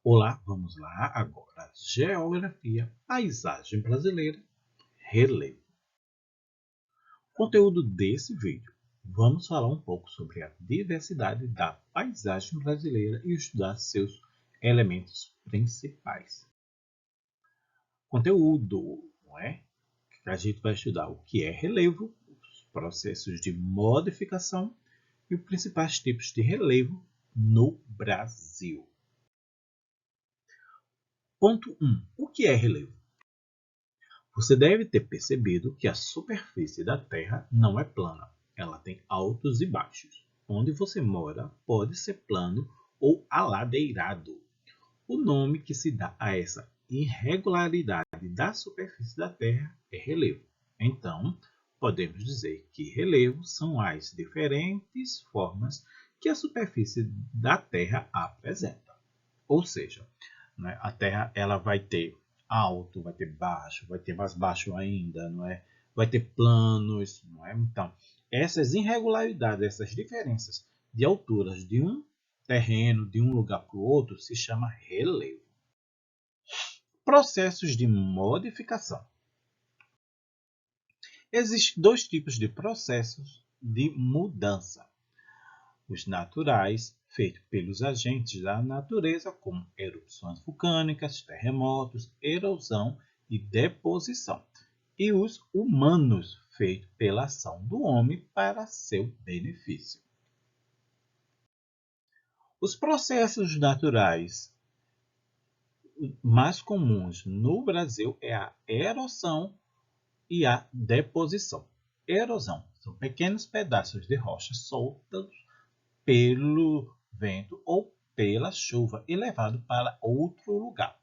Olá, vamos lá agora. Geografia, paisagem brasileira, relevo. Conteúdo desse vídeo. Vamos falar um pouco sobre a diversidade da paisagem brasileira e estudar seus elementos principais. Conteúdo, não é? A gente vai estudar o que é relevo, os processos de modificação e os principais tipos de relevo no Brasil. Ponto 1. O que é relevo? Você deve ter percebido que a superfície da Terra não é plana, ela tem altos e baixos. Onde você mora pode ser plano ou aladeirado. O nome que se dá a essa irregularidade da superfície da Terra é relevo. Então, podemos dizer que relevos são as diferentes formas que a superfície da Terra apresenta. Ou seja, né, a Terra ela vai ter alto, vai ter baixo, vai ter mais baixo ainda, não é? Vai ter planos, não é? Então, essas irregularidades, essas diferenças de alturas de um terreno, de um lugar para o outro, se chama relevo. Processos de modificação. Existem dois tipos de processos de mudança. Os naturais, feitos pelos agentes da natureza, como erupções vulcânicas, terremotos, erosão e deposição. E os humanos, feitos pela ação do homem para seu benefício. Os processos naturais mais comuns no Brasil é a erosão e a deposição. Erosão são pequenos pedaços de rocha soltos pelo vento ou pela chuva e levado para outro lugar.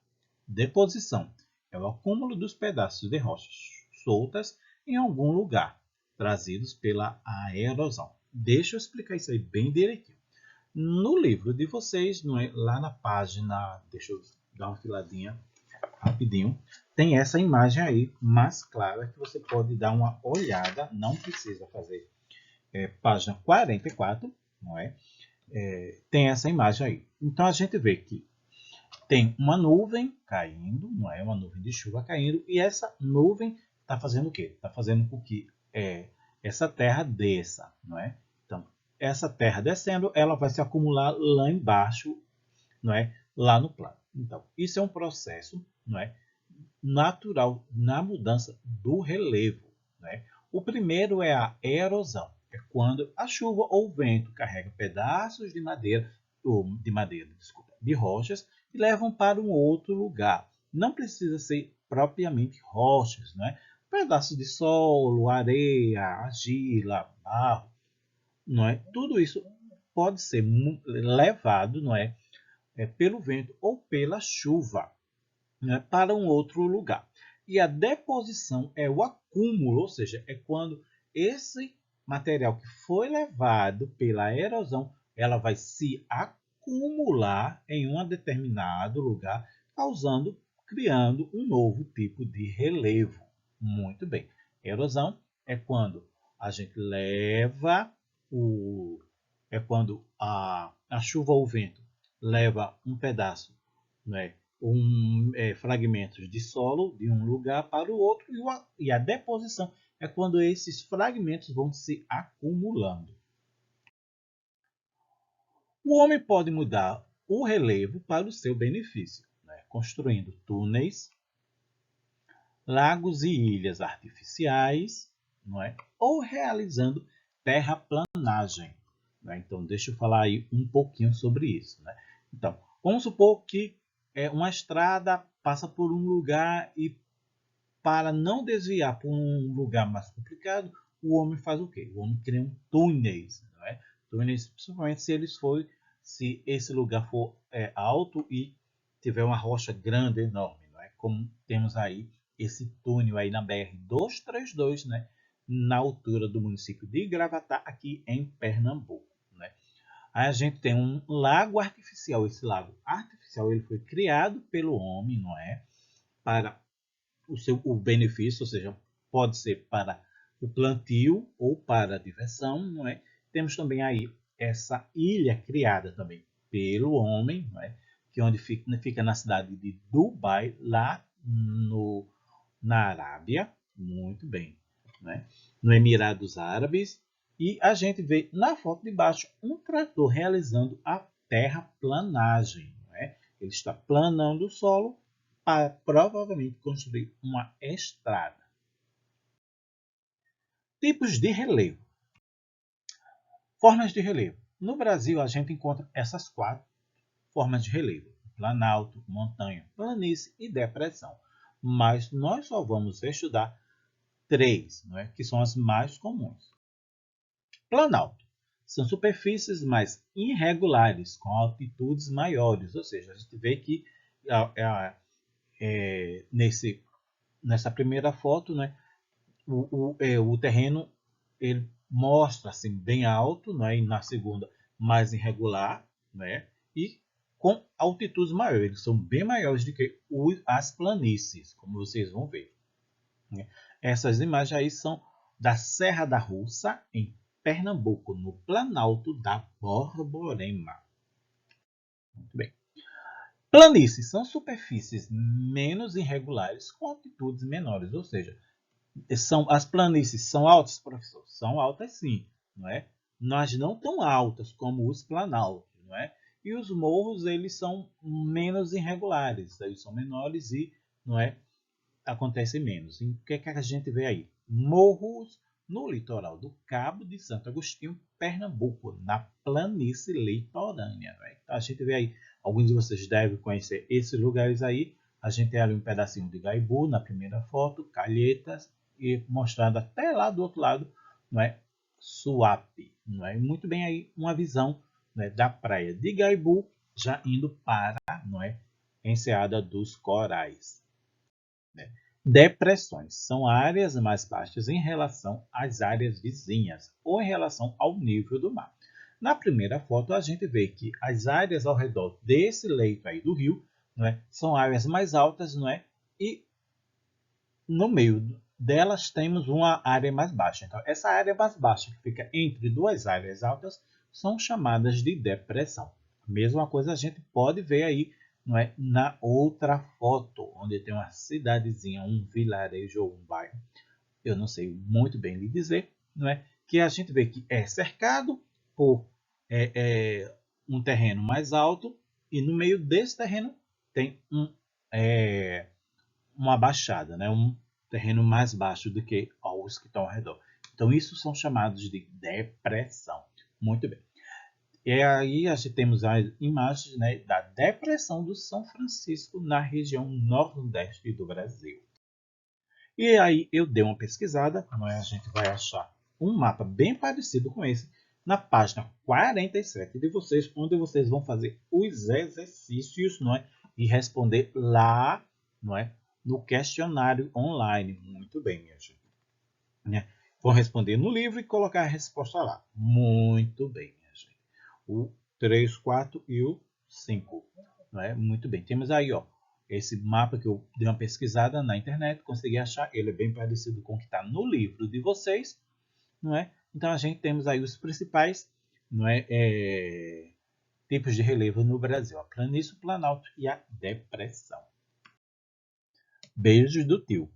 Deposição é o acúmulo dos pedaços de rochas soltas em algum lugar, trazidos pela erosão. Deixa eu explicar isso aí bem direitinho. No livro de vocês, não é, lá na página, deixa eu dar uma filadinha rapidinho, tem essa imagem aí mais clara que você pode dar uma olhada, não precisa fazer página 44, não é? Tem essa imagem aí. Então a gente vê que tem uma nuvem caindo, não é? Uma nuvem de chuva caindo, e essa nuvem está fazendo o quê? Está fazendo com que essa terra desça, não é? Então, essa terra descendo, ela vai se acumular lá embaixo, não é? Lá no plano. Então, isso é um processo, não é? Natural na mudança do relevo, né? O primeiro é a erosão, é quando a chuva ou o vento carrega pedaços de rochas e levam para um outro lugar. Não precisa ser propriamente rochas, né? Pedaços de solo, areia, argila, barro, não é? Tudo isso pode ser levado, não é, pelo vento ou pela chuva, né, para um outro lugar. E a deposição é o acúmulo, ou seja, é quando esse material que foi levado pela erosão, ela vai se acumular em um determinado lugar, criando um novo tipo de relevo. Muito bem. Erosão é quando a gente leva é quando a chuva ou o vento leva um pedaço, né, fragmentos de solo de um lugar para o outro, e a deposição é quando esses fragmentos vão se acumulando. O homem pode mudar o relevo para o seu benefício, né, construindo túneis, lagos e ilhas artificiais, não é? Ou realizando terraplanagem. Né? Então, deixa eu falar aí um pouquinho sobre isso. Né? Então, vamos supor que uma estrada passa por um lugar e, para não desviar para um lugar mais complicado, o homem faz o quê? O homem cria túneis. Não é? Túneis, principalmente se esse lugar for alto e tiver uma rocha grande, enorme. Não é? Como temos aí esse túnel aí na BR-232, né? Na altura do município de Gravatá, aqui em Pernambuco. Né? Aí a gente tem um lago artificial. Esse lago artificial ele foi criado pelo homem, não é? Para o benefício, ou seja, pode ser para o plantio ou para a diversão, não é? Temos também aí essa ilha criada também pelo homem, não é? que é onde fica na cidade de Dubai, lá na Arábia, muito bem, né? No Emirados Árabes. E a gente vê na foto de baixo um trator realizando a terraplanagem. Né? Ele está planando o solo para provavelmente construir uma estrada. Tipos de relevo. Formas de relevo. No Brasil, a gente encontra essas 4 formas de relevo: planalto, montanha, planície e depressão. Mas nós só vamos estudar 3, não é? Que são as mais comuns. Planalto. São superfícies mais irregulares, com altitudes maiores. Ou seja, a gente vê que nessa primeira foto, né, o terreno ele mostra assim, bem alto, né, e na segunda mais irregular, né, e com altitudes maiores. Eles são bem maiores do que as planícies, como vocês vão ver. Né. Essas imagens aí são da Serra da Russa, em Pernambuco, no Planalto da Borborema. Muito bem. Planícies são superfícies menos irregulares com altitudes menores, ou seja, as planícies são altas, professor? São altas sim, não é? Mas não tão altas como os planaltos, não é? E os morros, eles são menos irregulares, eles são menores e, não é, acontece menos. E o que é que a gente vê aí? Morros no litoral do Cabo de Santo Agostinho, Pernambuco, na planície litorânea. Né? Então a gente vê aí, alguns de vocês devem conhecer esses lugares aí. A gente tem ali um pedacinho de Gaibu na primeira foto, Calhetas, e mostrando até lá do outro lado, não é? Suape. Não é? Muito bem aí uma visão, né, da praia de Gaibu, já indo para, não é, Enseada dos Corais. Né? Depressões são áreas mais baixas em relação às áreas vizinhas ou em relação ao nível do mar. Na primeira foto, a gente vê que as áreas ao redor desse leito aí do rio, não é, são áreas mais altas, não é? E no meio delas temos uma área mais baixa. Então, essa área mais baixa, que fica entre duas áreas altas, são chamadas de depressão. Mesma coisa a gente pode ver aí, não é, na outra foto, onde tem uma cidadezinha, um vilarejo ou um bairro, eu não sei muito bem lhe dizer, não é, que a gente vê que é cercado por um terreno mais alto e no meio desse terreno tem uma baixada, né, um terreno mais baixo do que os que estão ao redor. Então, isso são chamados de depressão. Muito bem. E aí a gente temos as imagens, né, da depressão do São Francisco na região nordeste do Brasil. E aí eu dei uma pesquisada, não é? A gente vai achar um mapa bem parecido com esse na página 47 de vocês, onde vocês vão fazer os exercícios, não é? E responder lá, não é? No questionário online. Muito bem, minha gente. Né? Vão responder no livro e colocar a resposta lá. Muito bem, minha gente. O 3, 4 e o 5. Não é? Muito bem. Temos aí, ó, esse mapa que eu dei uma pesquisada na internet, consegui achar. Ele é bem parecido com o que está no livro de vocês. Não é? Então, a gente temos aí os principais, não é, tipos de relevo no Brasil. A planície, o planalto e a depressão. Beijos do tio.